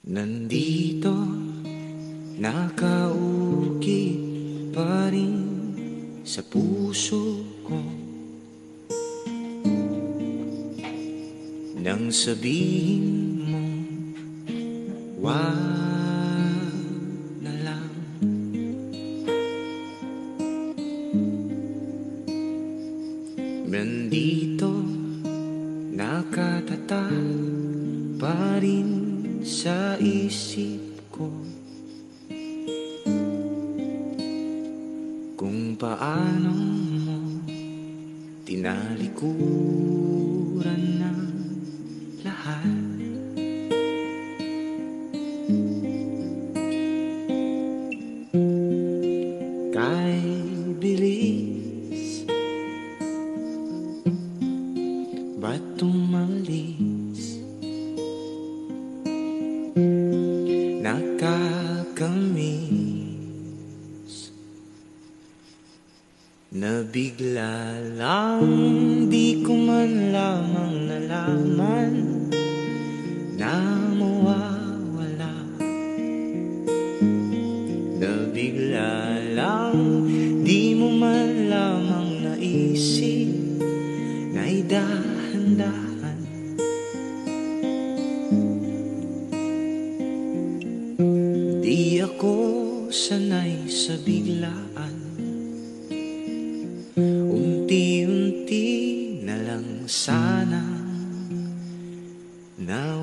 Nandito, nakaukit pa rin sa puso ko nang sabihin mo, wag na lang. Nandito, nakatatag pa rin sa isip ko kung paano mo tinalikuran ng lahat. Kay bilis ba't tumalis? Nakakamiss na bigla lang, di ko man lamang nalaman na mawawala. Na bigla lang, di mo man lamang naisip na idahan-dahan. Di ako sanay sa biglaan, unti-unti na lang sana na